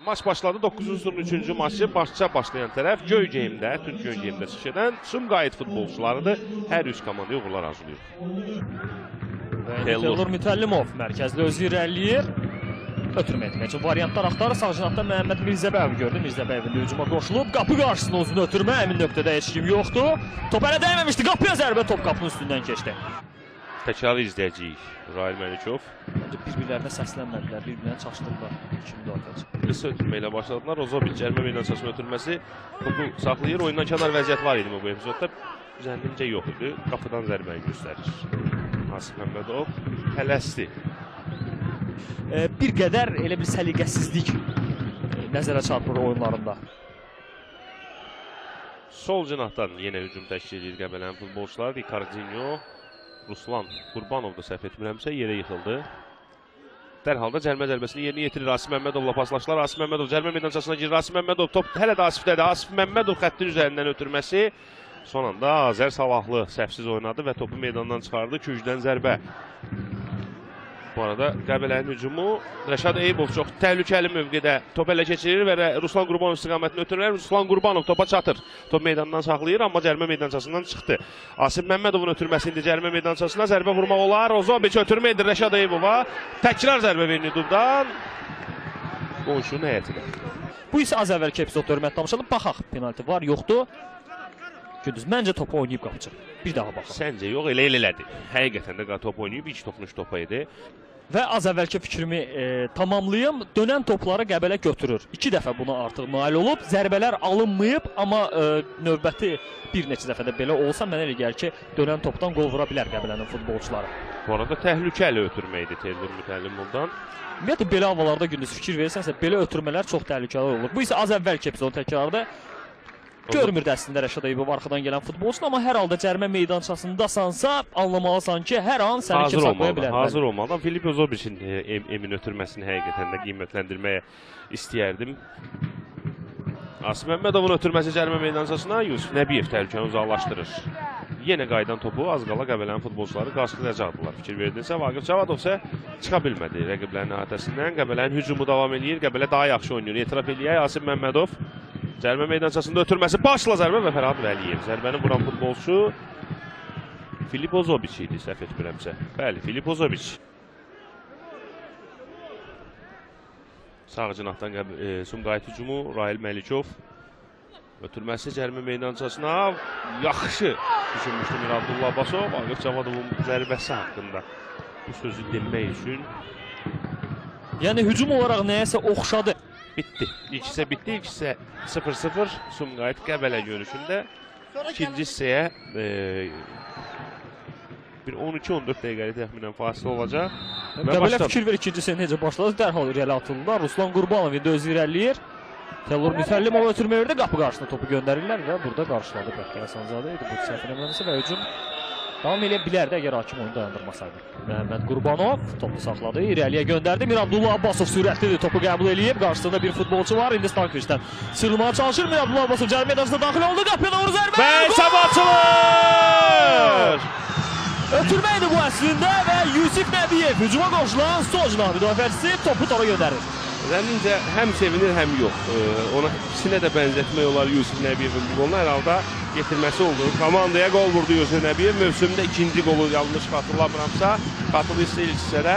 Maç başladı. 9-cu turun 3-cü maçı başlayan tərəf Göygeyimdə, Türk Göygeyimdə çıxış edən Sumqayıt futbolçularıdır. Hər üç komandaya uğurlar arzulayır. Teylor Mütəllimov mərkəzli özü irəliləyir. Ötürmə etmək üçün variantlar axtarır. Sağ cinahda Məhəmməd Mirzəbəyev gördü. Mirzəbəyevin hücuma qoşulub. Qapı qarşısında uzun ötürmə. Əmin nöqtədə heç kim yoxdur. Top hələ dəyməmişdi. Qapıya zərbə. Top qapının üstündən keçdi. Təkrarı izləyəcəyik. Rahil Məlikov. Bir-birlərinə səslənmədilər. Bir-birlərini çaşdırdılar. İki müdafiəçi. Qısa ötürmə ilə başladılar. Rozovic cərimə meydançasının ötürməsi topu saxlayır. Oyundan kənar vəziyyət var idi bu epizodda. Zənnimcə yox idi. Qapıdan zərbəni göstərir. Asif Məmmədov tələsdi. Bir qədər elə bir səliqəsizlik nəzərə çarpır oyunlarında. Sol cinahdan yenə hücum təşkil edir Qəbələnin futbolçuları. Ricardinho, Ruslan Qurbanov da səhv etmirəmsə yerə yıxıldı. Dərhal da cərimə zərbəsini yerinə yetirir. Asif Məmmədovla paslaşdılar. Asif Məmmədov cərimə meydançasına girir. Asif Məmmədov top hələ də Asifdədir. Asif Məmmədov xəttin üzərindən ötürməsi. Son anda Azər Salahlı səhvsiz oynadı və topu meydandan çıxardı. Küncdən zərbə. Bu arada Qəbələnin hücumu Rəşad Eyübov çox təhlükəli mövqedə top ələ keçirir və Ruslan Qurbanov istiqamətini ötürürlər. Ruslan Qurbanov topa çatır. Top meydandan saxlayır, amma cərimə meydançasından çıxdı. Asif Məmmədovun ötürməsi indi cərimə meydançasına zərbə vurmaq olar. Rozovic ötürmə edir Rəşad Eyübova. Təkrar zərbə verir Dubdan. Qonşunun həyətinə. Bu isə az əvvəlki epizodda hörmətli tamaşaçılar. Baxaq, penalti var, yoxdur. Gündüz, məncə topu oynayıb qapıcı. Bir daha baxaq. Səncə yox, elə elədi. Həqiqətən də top oynayıb, ilk topunuş topa idi. Və az əvvəlki fikrimi tamamlayım. Dönən topları Qəbələ götürür. 2 dəfə buna artıq nail olub. Zərbələr alınmayıb, amma növbəti bir neçə dəfədə belə olsa mənə elə gəlir ki, dönən topdan qol vura bilər Qəbələnin futbolçuları. Bu arada təhlükəli ötürmə idi Teylor Mütəllimovdan. Ümumiyyətlə, belə havalarda gündüz fikir verirsənsə, belə ötürmələr çox təhlükəli olur. Bu isə az əvvəlki epizodun təkrarıdır. Görmürdü əslində Rəşad Eyübov arxadan gələn futbolçunu, amma hər halda cərimə meydançasındasansa anlamalısan ki, hər an səni kim saxlaya bilər. Hazır olmalıdan Filip Rozovic'in emin ötürməsini həqiqətən də qiymətləndirməyə istəyərdim. Asif Məmmədovun ötürməsi cərimə meydançasına Yusuf Nəbiyev təhlükəni uzaqlaşdırır. Yenə qaydan topu az qala Qəbələnin futbolçuları qarşılayacaqdılar. Fikir verdinsə, Vaqif Cavadov isə çıxa bilmədi rəqiblərinin əhatəsindən. Qəbələnin hücumu davam edir. Qəbələ daha yaxşı oynayır. Etiraf eləyək Asif Məmmədov. Cərimə meydançasında ötürməsi başla zərbə və Fərhad Vəliyev. Zərbəni vuran futbolçu Filip Ozovic idi, səhv etmirəmsə. Bəli, Filip Ozovic. Sağ cinahdan Sumqayıt hücumu Rahil Məlikov. Ötürməsi cərimə meydançasına yaxşı düşünmüşdü Mir Abdullah Abbasov. Vaqif Cavadovun zərbəsi haqqında bu sözü demək üçün. Yəni hücum olaraq nəyəsə oxşadı. Bitti. İlk hissə bitti. İlk hissə 0-0 Sumqayıt Qəbələ görüşündə. İkinci hissəyə bir 12-14 dəqiqəli təxminən fasilə olacaq. Qəbələ fikir ver ikinci hissə necə başladı. Dərhal irəli atıldılar. Ruslan Qurbanov indi özü irəliləyir. Teylor Mütəllimov ötürmə verdi. Qapı qarşısında topu göndərirlər və burada qarşıladı Bəxtiyar Sanzadə idi. Bu səhv eləmirəmsə və hücum davam eləyə bilərdi əgər hakim oyunu dayandırmasaydı. Məhəmməd Qurbanov topu saxladı, irəliyə göndərdi. Mir Abdullah Abbasov sürətlidir, topu qəbul eləyib. Qarşısında bir futbolçu var. İndi Stankoviçdən sıyrılmağa çalışır. Mir Abdullah Abbasov cərimə meydançasına daxil oldu. Qapıya doğru zərbə. Və hesab açılır! Ötürmə idi bu əslində və Yusif Nəbiyev hücuma qoşulan sol cinah müdafiəçisi topu tora göndərir. Zənnimcə həm sevinir, həm yox. Ona ikisinə də bənzətmək olar Yusif Nəbiyevin bu qolunu. Hər halda getirməsi oldu. Komandaya qol vurdu Yusif Nəbiyev. Mövsümdə ikinci qolu yanlış xatırlamıramsa, xatırlayırsa ilk hissədə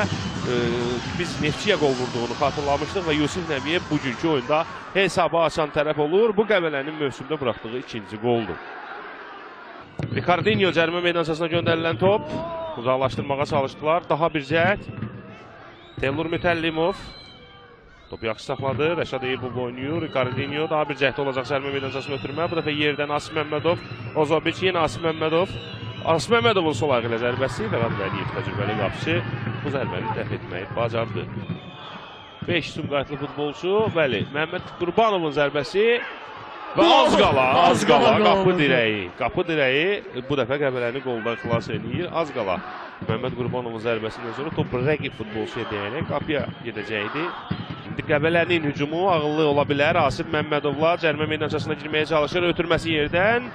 biz Neftçiyə qol vurduğunu xatırlamışdıq və Yusif Nəbiyev bugünkü oyunda hesabı açan tərəf olur. Bu Qəbələnin mövsümdə buraxdığı ikinci qoldur. Ricardinho cərimə meydançasına göndərilən top. Uzaqlaşdırmağa çalışdılar. Daha bir cəhət. Teylor Mütəllimov. Topu yaxşı saxladı. Rəşad Eyübov oynayır. Ricardinho daha bir cəhdə olacaq cərimə meydançasını ötürmə. Bu dəfə yerdən Asif Məmmədov. Ozovic yenə Asif Məmmədov. Asif Məmmədovun sol ayağı ilə zərbəsi. Fərhad Vəliyev təcrübəli qapıcı bu zərbəni dəf etməyi bacardı. 5 Sumqayıtlı futbolçu. Bəli, Məhəmməd Qurbanovun zərbəsi. Və az qala qapı dirəyi bu dəfə Qəbələni qoldan xilas edir. Az qala Məhəmməd Qurbanovun zərbəsindən sonra topu rəqib futbolçuya deyərək qapıya gedəcəkdi. İndi Qəbələnin hücumu ağıllı ola bilər. Asif Məmmədovla cərimə meydançasına girməyə çalışır. Ötürməsi yerdən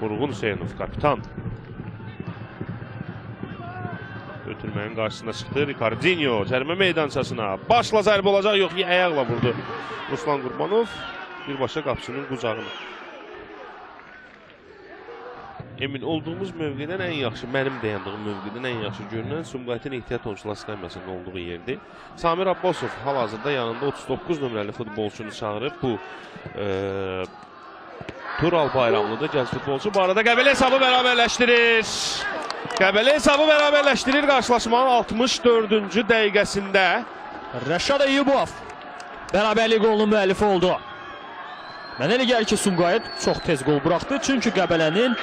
Vurğun Hüseynov, kapitan. Ötürməyin qarşısına çıxdı. Ricardinho cərimə meydançasına. Başla zərbə olacaq, yox, ayaqla vurdu. Ruslan Qurbanov birbaşa qapıçının qucağına. Emin olduğumuz mövqedən ən yaxşı, mənim dayandığım mövqedən ən yaxşı görünən Sumqayıtın ehtiyat oyunçular skamyasının olduğu yerdir. Samir Abbasov hal-hazırda yanında 39 nömrəli futbolçunu çağırıb. Bu Tural Bayramlı'da gənc futbolçu. Bu arada Qəbələ hesabı bərabərləşdirir. Qəbələ hesabı bərabərləşdirir qarşılaşmanın 64-cü dəqiqəsində. Rəşad Eyyubov bərabərlik qolunun müəllifi oldu. Mənə elə gəlir ki, Sumqayıt çox tez qol buraxdı. Çünki Qəbələnin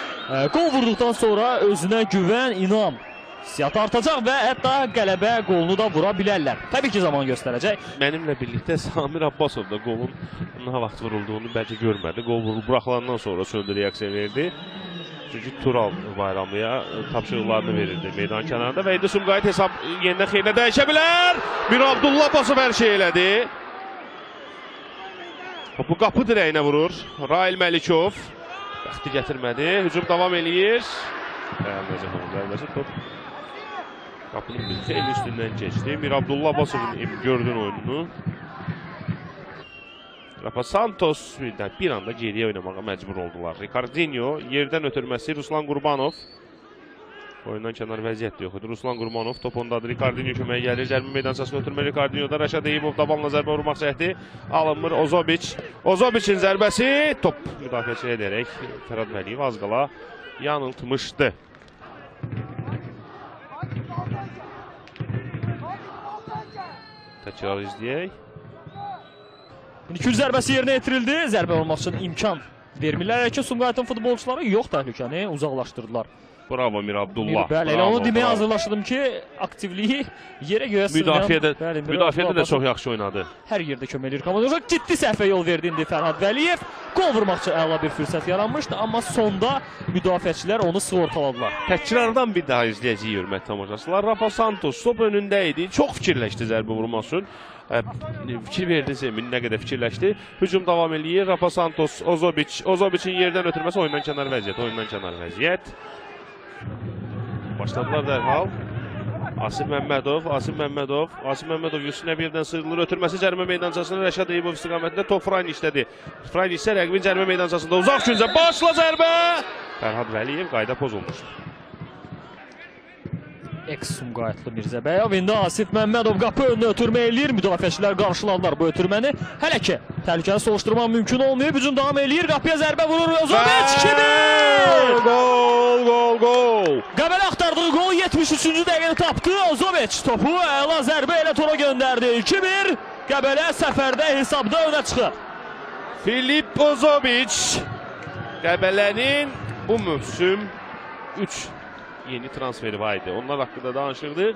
qol vurduqdan sonra özünə güvən, inam hissiyatı artacaq və hətta qələbə qolunu da vura bilərlər. Təbii ki, zaman göstərəcək. Mənimlə birlikdə Samir Abbasov da qolun nə vaxt vurulduğunu bəlkə görmədi. Qol buraxılandan sonra söndü reaksiya verdi. Çünki Tural Bayramlıya tapşırıqlarını verirdi meydan kənarında. Və indi Sumqayıt hesab yenidən xeyrinə dəyişə bilər. Bir Abdullah Abbasov hər şey elədi. Bu qapı dirəyinə vurur. Rail Məlikov. Bəxti gətirmədi. Hücum davam eləyir. Top qapının bir xeyli üstündən keçdi. Mir Abdullah Abbasovun gördüyün oyununu. Rafa Santos bir anda geriyə oynamağa məcbur oldular. Ricardinho yerdən ötürməsi Ruslan Qurbanov. Oyundan kənar vəziyyət yox idi. Ruslan Qurbanov top ondadır. Ricardinho köməyə gəlir. Cərimə meydançasına ötürmə Ricardinho'da. Rəşad Eyyubov dabanla zərbə vurmaq cəhdi alınmır. Ozobiç. Ozobic'in zərbəsi. Top müdafiəçi edərək Fərhad Vəliyev az qala yanıltmışdı. Təkrar izləyək. İkinci zərbəsi yerinə yetirildi. Zərbə olmaq üçün imkan vermirlər ki, Sumqayıtın futbolçuları yox təhlükəni uzaqlaşdırdılar. Bravo Mir Abdullah. Bəli, elə onu deməyə hazırlaşdım ki, aktivliyi yerə göyə sığmayan. Müdafiədə də çox yaxşı oynadı. Hər yerdə kömək edir komanda. Ciddi səhvə yol verdi indi Fərhad Vəliyev. Qol vurmaq üçün əla bir fürsət yaranmışdı, amma sonda müdafiəçilər onu sığortaladılar. Təkrardan bir daha izləyəcəyik hörmətli tamaşaçılar. Rafa Santos top önündə idi. Çox fikirləşdi zərbə vurmaq üçün. Fikir verdi Zemin, nə qədər fikirləşdi. Hücum davam eləyir. Rafa Santos, Ozobiç. Ozobic'in yerdən ötürməsi oyundan kənar vəziyyət. Başladılar dərhal. Asim Məmmədov üstünə birdən sıyrılır. Ötürməsi cərimə meydançasına Rəşad Eyyubov istiqamətində top Frayniçdədir. Frayniçdə rəqibin cərimə meydançasında uzaq küncə başla zərbə. Fərhad Vəliyev qayda pozulmuşdur. Eks-Sumqayıtlı Mirzəbəyov indi Asif Məmmədov qapı önünə ötürmə eləyir. Müdafiəçilər qarşıladılar bu ötürməni. Hələ ki, təhlükəni soğuşdurmaq mümkün olmuyor. Hücum davam eləyir. Qapıya zərbə vurur. Ozobiç 2-1! Gol! Qəbələ axtardığı gol 73-cü dəqiqəni tapdı. Ozobiç topu əla zərbə ilə tora göndərdi. 2-1. Qəbələ səfərdə hesabda önə çıxır. Filip Ozobiç Qəbələnin bu mövsüm 3 yeni transferi var idi. Onlar haqqında danışırdı.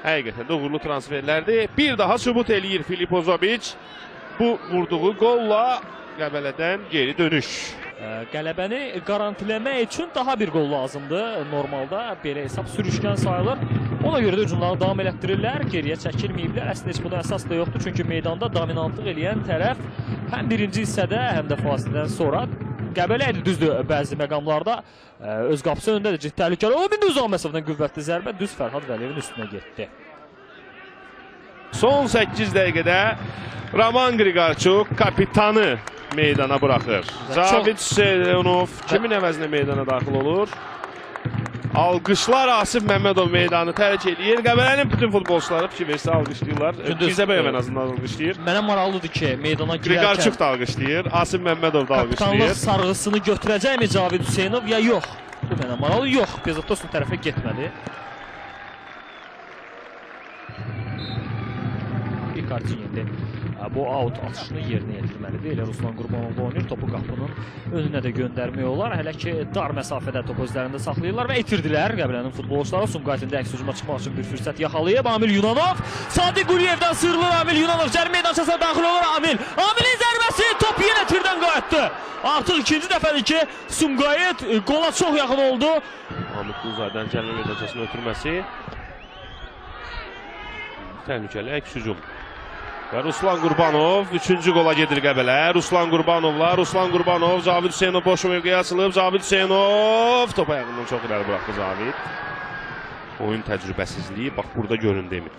Həqiqətən də uğurlu transferlərdir. Bir daha sübut eləyir Filip Ozobiç. Bu vurduğu golla Qəbələdən geri dönüş. Qələbəni garantiləmək üçün daha bir qol lazımdır. Normalda belə hesab sürüşkən sayılır. Ona görə də hücumları davam elətdirirlər. Geriyə çəkilməyiblər. Əslində heç buna əsas da yoxdur. Çünki meydanda dominantlıq eləyən tərəf həm birinci hissədə, həm də fasilədən sonra Qəbələ idi, düzdür, bəzi məqamlarda öz qapısı önündə də ciddi təhlükəli olub. İndi uzaq məsafədən qüvvətli zərbə düz Fərhad Vəliyevin üstünə getdi. Son 8 dəqiqədə Roman Qriqorçuk kapitanı meydana buraxır. Cavid Hüseynov kimin əvəzinə meydana daxil olur? Alqışlar Asif Məmmədov meydanı tərk edir. Qəbələnin bütün futbolçuları fikir versə alqışlayırlar. Mirzəbəyov ən azından alqışlayır. Mənə maraqlıdır ki, meydana girərkən Qriqorçuk da alqışlayır. Asif Məmmədov da alqışlayır. Kapitanlıq sarğısını götürəcəkmi Cavid Hüseynov ya yox? Bu mənə maraqlı yox. Bezotos'un tərəfə getmədi. Ricardinho indi bu out atışını yerinə yetirməlidir. Elə Ruslan Qurbanov oynayır. Topu qapının önünə də göndərmək olar. Hələ ki, dar məsafədə topu özlərində saxlayırlar və itirdilər. Qəbələnin futbolçuları Sumqayıtın əks hücuma çıxmaq üçün bir fürsət yaxalayıb. Amil Yunanov Sadiq Quliyevdən sıyrılır. Amil Yunanov cərimə meydançasına daxil olur. Amilin zərbəsi top yenə tirdən qayıtdı. Artıq ikinci dəfədir ki, Sumqayıt qola çox yaxın oldu. Hamid Qulzadənin cərimə meydançasına ötürməsi təhlükəli əks hücum. Və Ruslan Qurbanov 3-cü qola gedir Qəbələ. Ruslan Qurbanov, Cavid Hüseynov boş mövqeyə açılıb. Cavid Hüseynov top ayağından çox irəli buraxdı Cavid. Oyun təcrübəsizliyi bax burada göründü Emil.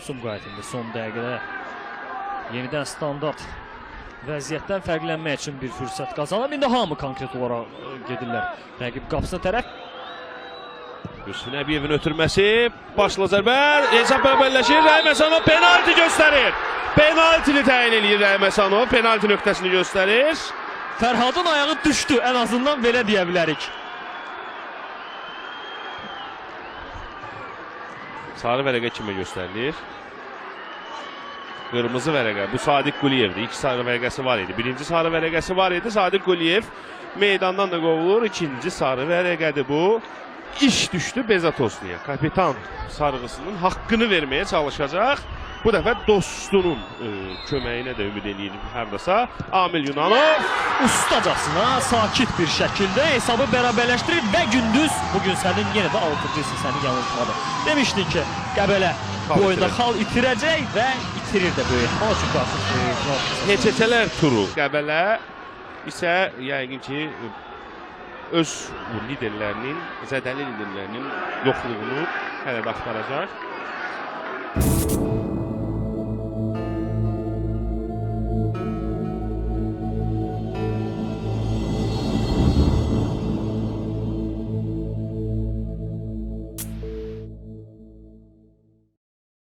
Sumqayıt indi son dəqiqədə yenidən standart vəziyyətdən fərqlənmək üçün bir fürsət qazanıb. İndi hamı konkret olaraq gedirlər rəqib qapısına tərəf. Yusuf Nəbiyevin ötürməsi, başla zərbə, hesab bərabərləşir, Rəhim Həsənov penalti göstərir. Penaltini təyin edir Rəhim Həsənov, penalti nöqtəsini göstərir. Fərhadın ayağı düşdü, ən azından belə deyə bilərik. Sarı vərəqə kimə göstərilir? Qırmızı vərəqə, bu Sadiq Quliyevdir. İki sarı vərəqəsi var idi. Birinci sarı vərəqəsi var idi, Sadiq Quliyev meydandan da qovulur. İkinci sarı vərəqədir bu. İş düşdü Bezatosluya. Kapitan sarğısının haqqını verməyə çalışacaq. Bu dəfə dostunun köməyinə də ümid edirəm hərdəsə. Amil Yunanov Ustacasına sakit bir şəkildə hesabı bərabərləşdirir və gündüz bugün sənin yenə də 6-cısı səni yanıltmadı. Demişdin ki, Qəbələ bu oyunda xal itirəcək və itirir də böyük. Amma çünki artıq HÇÇ-lər turu. Qəbələ isə yəqin ki öz liderlərinin, zədəli liderlərinin yoxluğunu hələ də axtaracaq.